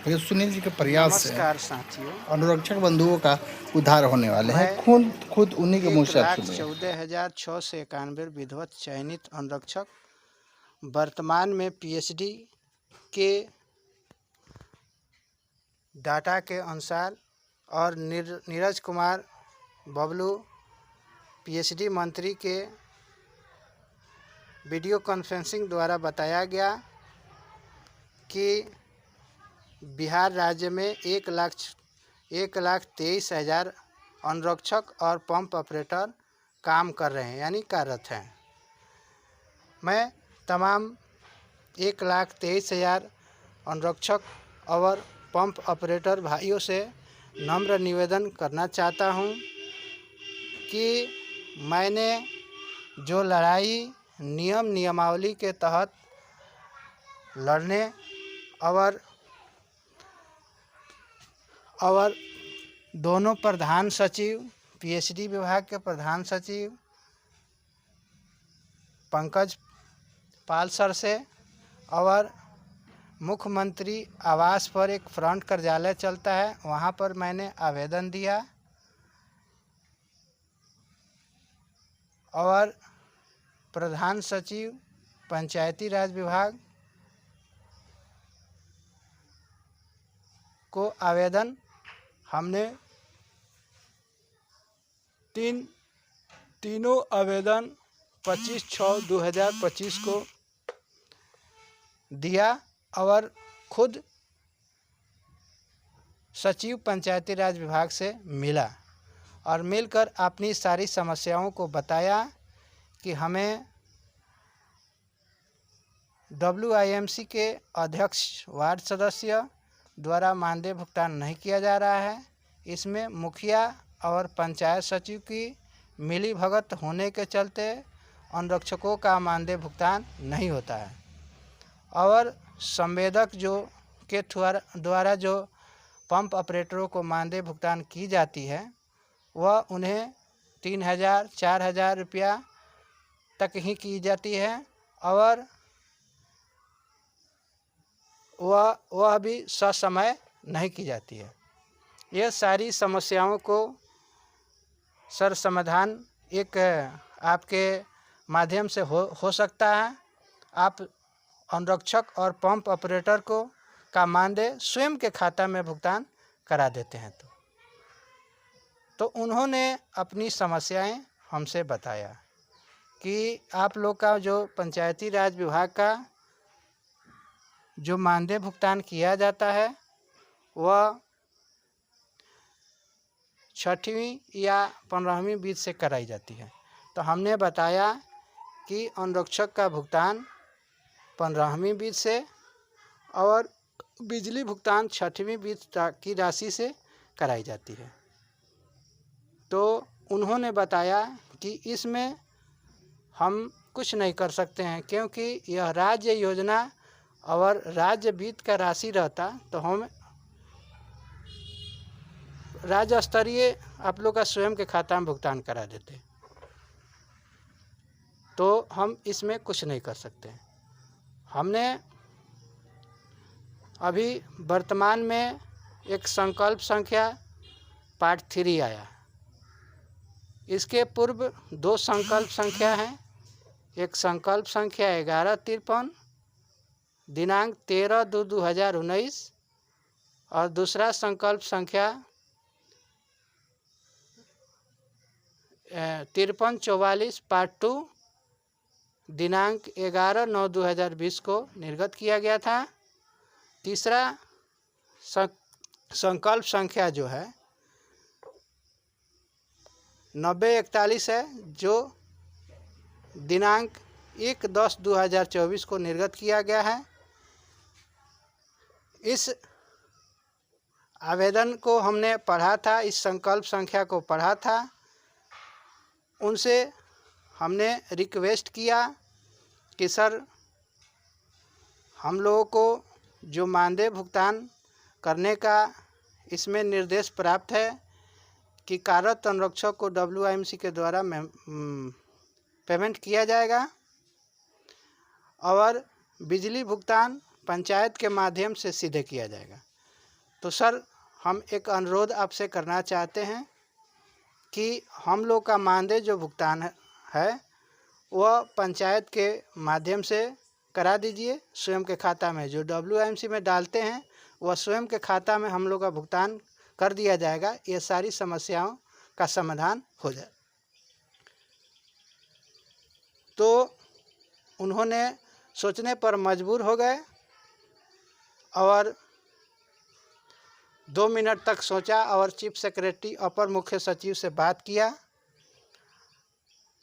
ये सुनील जी के प्रयास से नमस्कार साथियों। अनुरक्षक बंधुओं का उद्धार होने वाले हैं। मैं खुद उन्हीं के मुंह से आप सुनिए। 1,14,691 विधिवत चयनित अनुरक्षक, वर्तमान में पीएचडी के डाटा के अनुसार और नीरज कुमार बबलू पीएचडी मंत्री के वीडियो कॉन्फ्रेंसिंग द्वारा बताया गया कि बिहार राज्य में 1,23,000 अनुरक्षक और पंप ऑपरेटर काम कर रहे हैं, यानी कार्यरत हैं। मैं तमाम 1,23,000 अनुरक्षक और पंप ऑपरेटर भाइयों से नम्र निवेदन करना चाहता हूं कि मैंने जो लड़ाई नियमावली के तहत लड़ने और दोनों प्रधान सचिव, पीएचडी विभाग के प्रधान सचिव पंकज पाल सर से और मुख्यमंत्री आवास पर एक फ्रंट कार्यालय चलता है, वहाँ पर मैंने आवेदन दिया और प्रधान सचिव पंचायती राज विभाग को आवेदन हमने तीनों आवेदन 25/6/2025 को दिया और खुद सचिव पंचायती राज विभाग से मिला और मिलकर अपनी सारी समस्याओं को बताया कि हमें WIMC के अध्यक्ष वार्ड सदस्य द्वारा मानदेय भुगतान नहीं किया जा रहा है। इसमें मुखिया और पंचायत सचिव की मिली भगत होने के चलते अनुरक्षकों का मानदेय भुगतान नहीं होता है और संवेदक के द्वारा जो पंप ऑपरेटरों को मानदेय भुगतान की जाती है वह उन्हें 3,000-4,000 रुपया तक ही की जाती है और वह भी ससमय नहीं की जाती है। यह सारी समस्याओं को सर समाधान एक आपके माध्यम से हो सकता है। आप अनुरक्षक और पंप ऑपरेटर को का मानदेय स्वयं के खाता में भुगतान करा देते हैं। तो उन्होंने अपनी समस्याएं हमसे बताया कि आप लोग का जो पंचायती राज विभाग का जो मानदेय भुगतान किया जाता है वह 6वीं या 15वीं बीत से कराई जाती है। तो हमने बताया कि अनुरक्षक का भुगतान 15वीं बीत से और बिजली भुगतान 6वीं बीत की राशि से कराई जाती है। तो उन्होंने बताया कि इसमें हम कुछ नहीं कर सकते हैं क्योंकि यह राज्य योजना और राज्य वित्त का राशि रहता तो हम राज्य स्तरीय आप लोग का स्वयं के खाता में भुगतान करा देते, तो हम इसमें कुछ नहीं कर सकते। हमने अभी वर्तमान में एक संकल्प संख्या पार्ट 3 आया। इसके पूर्व 2 संकल्प संख्या हैं। एक संकल्प संख्या 1153 दिनांक 13/2/2019 और दूसरा संकल्प संख्या 5344 पार्ट 2 दिनांक 11/9/2020 को निर्गत किया गया था। तीसरा संकल्प संख्या जो है 9041 है, जो दिनांक 1/10/2024 को निर्गत किया गया है। इस आवेदन को हमने पढ़ा था, इस संकल्प संख्या को पढ़ा था। उनसे हमने रिक्वेस्ट किया कि सर हम लोगों को जो मानदेय भुगतान करने का इसमें निर्देश प्राप्त है कि कार्यरत अनुरक्षक को WIMC के द्वारा पेमेंट किया जाएगा और बिजली भुगतान पंचायत के माध्यम से सीधे किया जाएगा। तो सर हम एक अनुरोध आपसे करना चाहते हैं कि हम लोग का मानदेय जो भुगतान है वह पंचायत के माध्यम से करा दीजिए। स्वयं के खाता में जो WIMC में डालते हैं वह स्वयं के खाता में हम लोग का भुगतान कर दिया जाएगा। ये सारी समस्याओं का समाधान हो जाए। तो उन्होंने सोचने पर मजबूर हो गए और 2 मिनट तक सोचा और चीफ सेक्रेटरी अपर मुख्य सचिव से बात किया।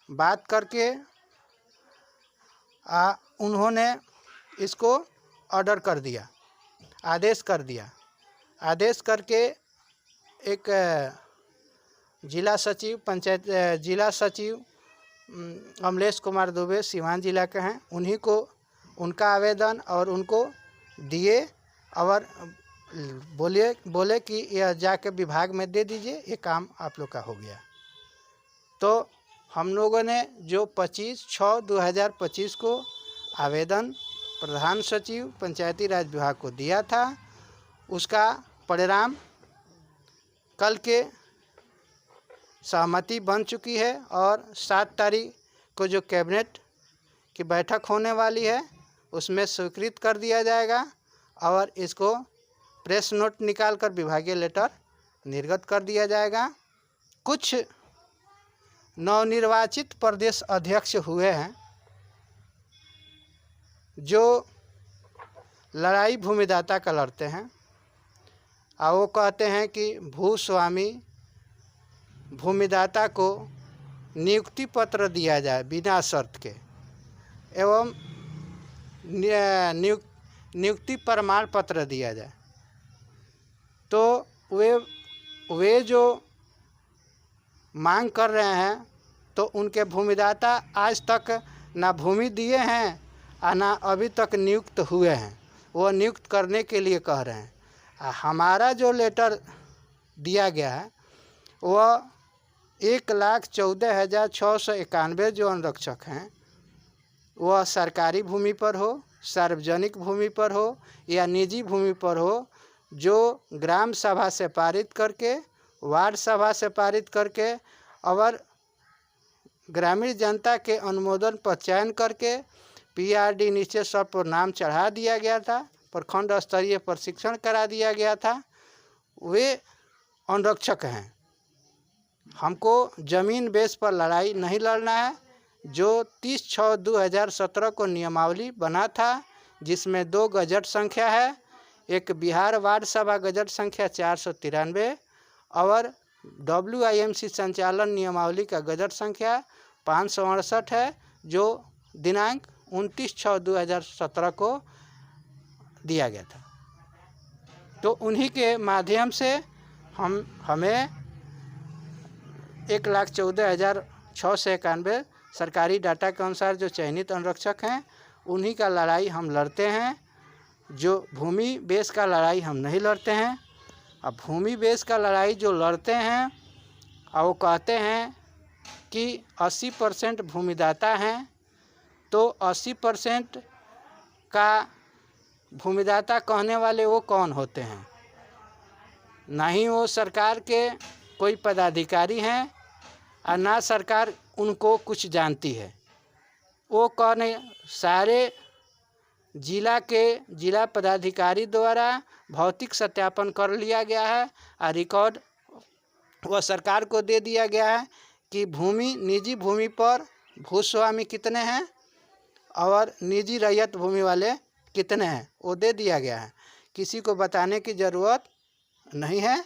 बात करके उन्होंने इसको ऑर्डर कर दिया, आदेश कर दिया। आदेश करके एक जिला सचिव अमलेश कुमार दुबे सीवान जिला के हैं, उन्हीं को उनका आवेदन और उनको दिए और बोले कि यह जाके विभाग में दे दीजिए, ये काम आप लोग का हो गया। तो हम लोगों ने जो 25/6/2025 को आवेदन प्रधान सचिव पंचायती राज विभाग को दिया था, उसका परिणाम कल के सहमति बन चुकी है और 7 तारीख को जो कैबिनेट की बैठक होने वाली है उसमें स्वीकृत कर दिया जाएगा और इसको प्रेस नोट निकालकर विभागीय लेटर निर्गत कर दिया जाएगा। कुछ नवनिर्वाचित प्रदेश अध्यक्ष हुए हैं जो लड़ाई भूमिदाता का लड़ते हैं और वो कहते हैं कि भूस्वामी भूमिदाता को नियुक्ति पत्र दिया जाए बिना शर्त के एवं नियुक्ति प्रमाण पत्र दिया जाए। तो वे जो मांग कर रहे हैं तो उनके भूमिदाता आज तक ना भूमि दिए हैं और ना अभी तक नियुक्त हुए हैं, वो नियुक्त करने के लिए कह रहे हैं। हमारा जो लेटर दिया गया है वह 1,14,691 जो अनुरक्षक हैं वह सरकारी भूमि पर हो, सार्वजनिक भूमि पर हो या निजी भूमि पर हो, जो ग्राम सभा से पारित करके, वार्ड सभा से पारित करके और ग्रामीण जनता के अनुमोदन पर चयन करके PRD नीचे सब पर नाम चढ़ा दिया गया था, प्रखंड स्तरीय प्रशिक्षण करा दिया गया था, वे अनुरक्षक हैं। हमको ज़मीन बेस पर लड़ाई नहीं लड़ना है। जो 30/6/2017 को नियमावली बना था जिसमें 2 गजट संख्या है, एक बिहार वार्ड सभा गजट संख्या 493 और WIMC संचालन नियमावली का गजट संख्या 568 है, जो दिनांक 29/6/2017 को दिया गया था। तो उन्हीं के माध्यम से हमें 1,14,691 सरकारी डाटा के अनुसार जो चयनित अनुरक्षक हैं उन्हीं का लड़ाई हम लड़ते हैं। जो भूमि बेस का लड़ाई हम नहीं लड़ते हैं। अब भूमि बेस का लड़ाई जो लड़ते हैं और वो कहते हैं कि 80% भूमिदाता हैं, तो 80% का भूमिदाता कहने वाले वो कौन होते हैं? ना ही वो सरकार के कोई पदाधिकारी हैं और ना सरकार उनको कुछ जानती है। वो कहने सारे जिला पदाधिकारी द्वारा भौतिक सत्यापन कर लिया गया है और रिकॉर्ड वह सरकार को दे दिया गया है कि निजी भूमि पर भूस्वामी कितने हैं और निजी रैयत भूमि वाले कितने हैं, वो दे दिया गया है। किसी को बताने की ज़रूरत नहीं है।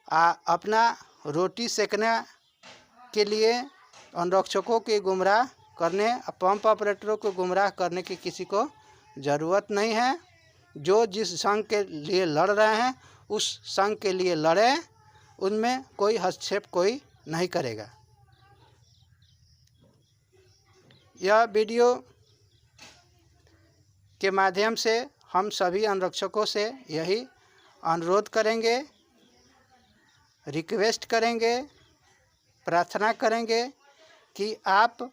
अपना रोटी सेकने के लिए अनुरक्षकों के गुमराह करने, पंप ऑपरेटरों को गुमराह करने की किसी को ज़रूरत नहीं है। जो जिस संघ के लिए लड़ रहे हैं उस संघ के लिए लड़ें, उनमें कोई हस्तक्षेप कोई नहीं करेगा। यह वीडियो के माध्यम से हम सभी अनुरक्षकों से यही अनुरोध करेंगे, रिक्वेस्ट करेंगे, प्रार्थना करेंगे कि आप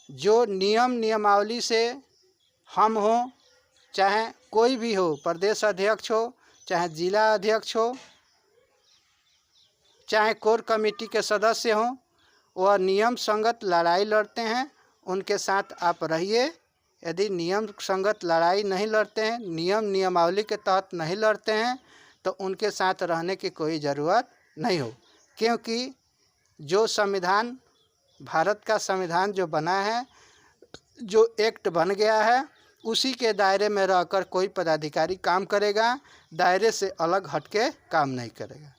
जो नियमावली से हम हों चाहे कोई भी हो, प्रदेश अध्यक्ष हो, चाहे जिला अध्यक्ष हो, चाहे कोर कमेटी के सदस्य हों, वह नियम संगत लड़ाई लड़ते हैं, उनके साथ आप रहिए। यदि नियम संगत लड़ाई नहीं लड़ते हैं, नियमावली के तहत नहीं लड़ते हैं, तो उनके साथ रहने की कोई ज़रूरत नहीं हो, क्योंकि जो संविधान, भारत का संविधान जो बना है, जो एक्ट बन गया है, उसी के दायरे में रहकर कोई पदाधिकारी काम करेगा, दायरे से अलग हटके काम नहीं करेगा।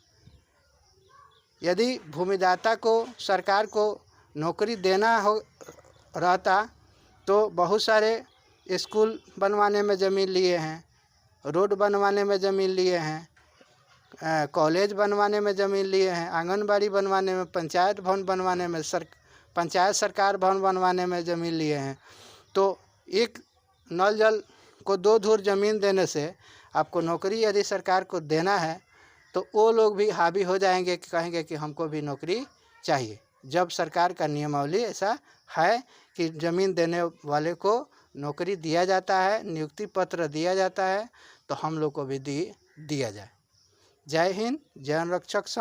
यदि भूमिदाता को, सरकार को नौकरी देना हो रहता तो बहुत सारे स्कूल बनवाने में ज़मीन लिए हैं, रोड बनवाने में ज़मीन लिए हैं, कॉलेज बनवाने में ज़मीन लिए हैं, आंगनबाड़ी बनवाने में, पंचायत भवन बनवाने में, पंचायत सरकार भवन बनवाने में ज़मीन लिए हैं। तो एक नल जल को 2 धुर ज़मीन देने से आपको नौकरी यदि सरकार को देना है तो वो लोग भी हावी हो जाएंगे कि कहेंगे कि हमको भी नौकरी चाहिए। जब सरकार का नियमावली ऐसा है कि ज़मीन देने वाले को नौकरी दिया जाता है, नियुक्ति पत्र दिया जाता है, तो हम लोग को भी दिया जाए। जय हिंद, जय रक्षक संघ।